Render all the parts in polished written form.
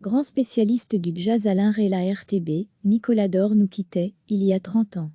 Grand spécialiste du jazz Alain Rey la RTB, Nicolas Dore nous quittait, il y a 30 ans.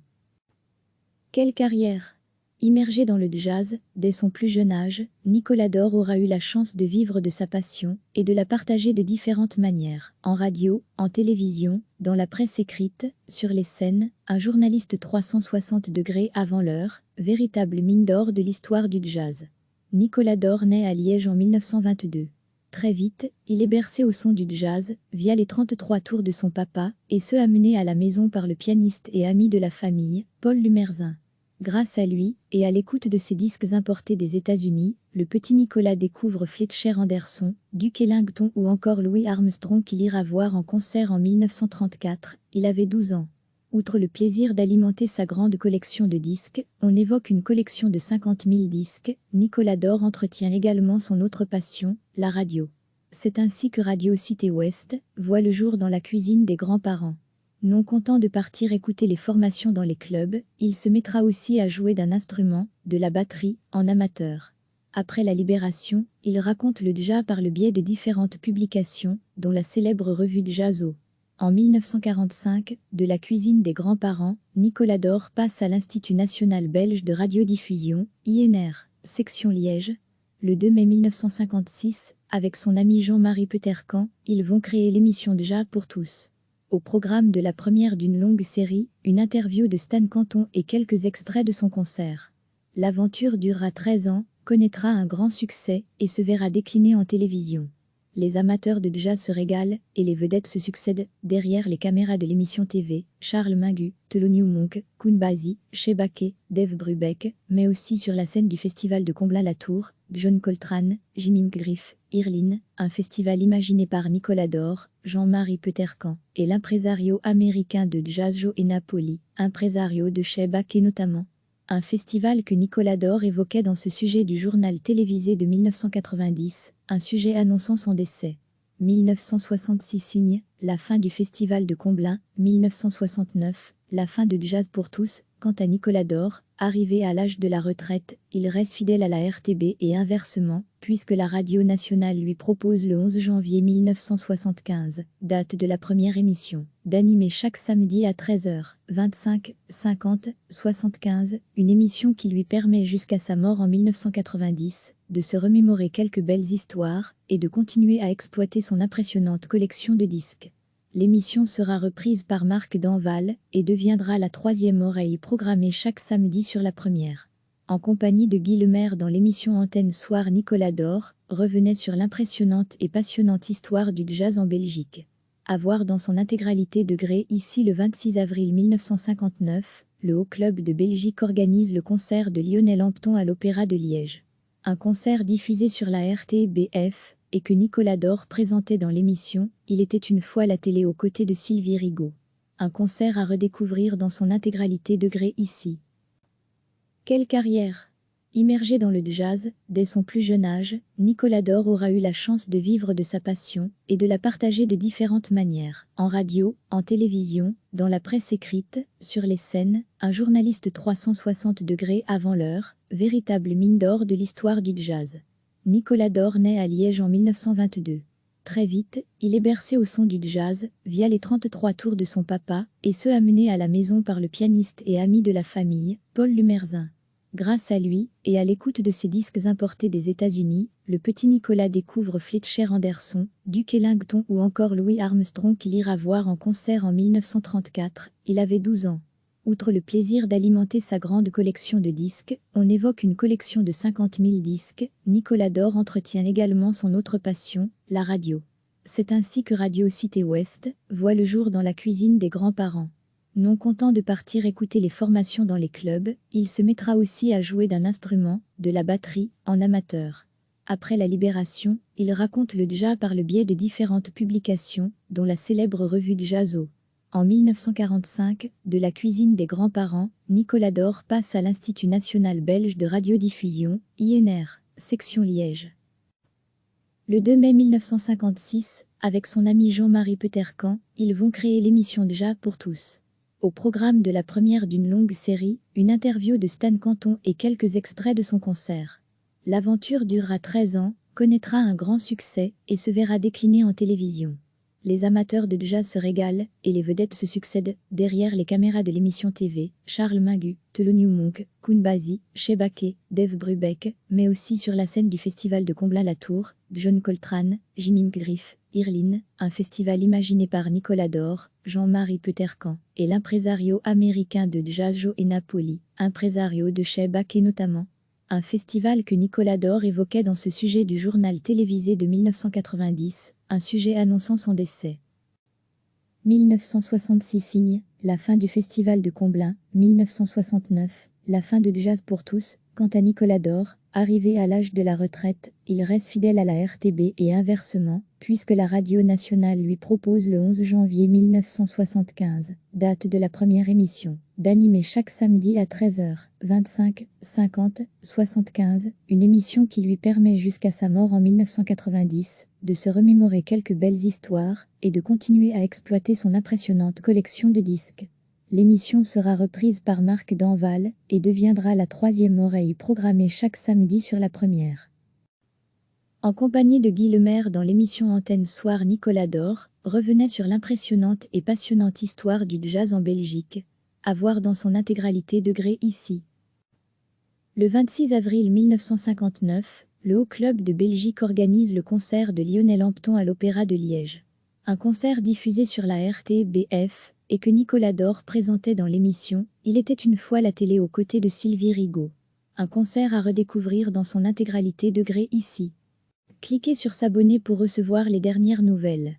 Quelle carrière! Immergé dans le jazz, dès son plus jeune âge, Nicolas Dore aura eu la chance de vivre de sa passion et de la partager de différentes manières, en radio, en télévision, dans la presse écrite, sur les scènes, un journaliste 360 degrés avant l'heure, véritable mine d'or de l'histoire du jazz. Nicolas Dore naît à Liège en 1922. Très vite, il est bercé au son du jazz, via les 33 tours de son papa, et ce amené à la maison par le pianiste et ami de la famille, Paul Lumerzin. Grâce à lui, et à l'écoute de ses disques importés des États-Unis, le petit Nicolas découvre Fletcher Henderson, Duke Ellington ou encore Louis Armstrong qu'il ira voir en concert en 1934, il avait 12 ans. Outre le plaisir d'alimenter sa grande collection de disques, on évoque une collection de 50 000 disques, Nicolas Dore entretient également son autre passion, la radio. C'est ainsi que Radio Cité Ouest voit le jour dans la cuisine des grands-parents. Non content de partir écouter les formations dans les clubs, il se mettra aussi à jouer d'un instrument, de la batterie, en amateur. Après la Libération, il raconte le jazz par le biais de différentes publications, dont la célèbre revue Jazzo. En 1945, de la cuisine des grands-parents, Nicolas Dore passe à l'Institut national belge de radiodiffusion, INR, section Liège. Le 2 mai 1956, avec son ami Jean-Marie Petercamp, ils vont créer l'émission Jazz pour tous. Au programme de la première d'une longue série, une interview de Stan Kenton et quelques extraits de son concert. L'aventure durera 13 ans, connaîtra un grand succès et se verra décliner en télévision. Les amateurs de jazz se régalent et les vedettes se succèdent derrière les caméras de l'émission TV, Charles Mingus, Thelonious Monk, Count Basie, Shea Baker, Dave Brubeck, mais aussi sur la scène du festival de Comblain-la-Tour, John Coltrane, Jimmy McGriff, Irlin, un festival imaginé par Nicolas Dore, Jean-Marie Petercamp, et l'impresario américain de jazz Joe Napoli, impresario de Shea Baker notamment. Un festival que Nicolas Dore évoquait dans ce sujet du journal télévisé de 1990, un sujet annonçant son décès. 1966 signe, la fin du festival de Comblain, 1969, la fin de Jazz pour tous. Quant à Nicolas Dore, arrivé à l'âge de la retraite, il reste fidèle à la RTB et inversement, puisque la radio nationale lui propose le 11 janvier 1975, date de la première émission, d'animer chaque samedi à 13h, 25, 50, 75, une émission qui lui permet jusqu'à sa mort en 1990, de se remémorer quelques belles histoires et de continuer à exploiter son impressionnante collection de disques. L'émission sera reprise par Marc Danval et deviendra la troisième oreille programmée chaque samedi sur la première. En compagnie de Guy Lemaire dans l'émission Antenne Soir, Nicolas Dore revenait sur l'impressionnante et passionnante histoire du jazz en Belgique. À voir dans son intégralité degré ici le 26 avril 1959, le Haut Club de Belgique organise le concert de Lionel Hampton à l'Opéra de Liège. Un concert diffusé sur la RTBF et que Nicolas Dore présentait dans l'émission « Il était une fois la télé » aux côtés de Sylvie Rigaud. Un concert à redécouvrir dans son intégralité degré ici. Quelle carrière! Immergé dans le jazz, dès son plus jeune âge, Nicolas Dore aura eu la chance de vivre de sa passion et de la partager de différentes manières, en radio, en télévision, dans la presse écrite, sur les scènes, un journaliste 360 degrés avant l'heure, véritable mine d'or de l'histoire du jazz. Nicolas Dore naît à Liège en 1922. Très vite, il est bercé au son du jazz, via les 33 tours de son papa, et ce amené à la maison par le pianiste et ami de la famille, Paul Lumerzin. Grâce à lui, et à l'écoute de ses disques importés des États-Unis, le petit Nicolas découvre Fletcher Henderson, Duke Ellington ou encore Louis Armstrong qu'il ira voir en concert en 1934, il avait 12 ans. Outre le plaisir d'alimenter sa grande collection de disques, on évoque une collection de 50 000 disques, Nicolas Dore entretient également son autre passion, la radio. C'est ainsi que Radio Cité Ouest voit le jour dans la cuisine des grands-parents. Non content de partir écouter les formations dans les clubs, il se mettra aussi à jouer d'un instrument, de la batterie, en amateur. Après la Libération, il raconte le jazz par le biais de différentes publications, dont la célèbre revue Jazzo. En 1945, de la cuisine des grands-parents, Nicolas Dore passe à l'Institut national belge de radiodiffusion, INR, section Liège. Le 2 mai 1956, avec son ami Jean-Marie Petercamp, ils vont créer l'émission Jazz pour tous. Au programme de la première d'une longue série, une interview de Stan Kenton et quelques extraits de son concert. L'aventure durera 13 ans, connaîtra un grand succès et se verra décliner en télévision. les amateurs de jazz se régalent et les vedettes se succèdent. Derrière les caméras de l'émission TV, Charles Mingus, Thelonious Monk, Count Basie, Sheba Kay, Dave Brubeck, mais aussi sur la scène du festival de Comblain-la-Tour, John Coltrane, Jimmy McGriff, Irlin, un festival imaginé par Nicolas Dore, Jean-Marie Petercan, et l'impresario américain de jazz Joe Napoli, impresario de Sheba Kay notamment. Un festival que Nicolas Dore évoquait dans ce sujet du journal télévisé de 1990, un sujet annonçant son décès. 1966 signe, la fin du festival de Comblain, 1969, la fin de Jazz pour tous. Quant à Nicolas Dore, arrivé à l'âge de la retraite, il reste fidèle à la RTB et inversement, puisque la radio nationale lui propose le 11 janvier 1975, date de la première émission, d'animer chaque samedi à 13h, 25, 50, 75, une émission qui lui permet jusqu'à sa mort en 1990, de se remémorer quelques belles histoires et de continuer à exploiter son impressionnante collection de disques. L'émission sera reprise par Marc Danval et deviendra la troisième oreille programmée chaque samedi sur la première. En compagnie de Guy Lemaire dans l'émission Antenne Soir, Nicolas Dore revenait sur l'impressionnante et passionnante histoire du jazz en Belgique, à voir dans son intégralité degré ici. Le 26 avril 1959, le Haut Club de Belgique organise le concert de Lionel Hampton à l'Opéra de Liège. Un concert diffusé sur la RTBF et que Nicolas Dore présentait dans l'émission « Il était une fois la télé » aux côtés de Sylvie Rigaud. Un concert à redécouvrir dans son intégralité degré ici. Cliquez sur s'abonner pour recevoir les dernières nouvelles.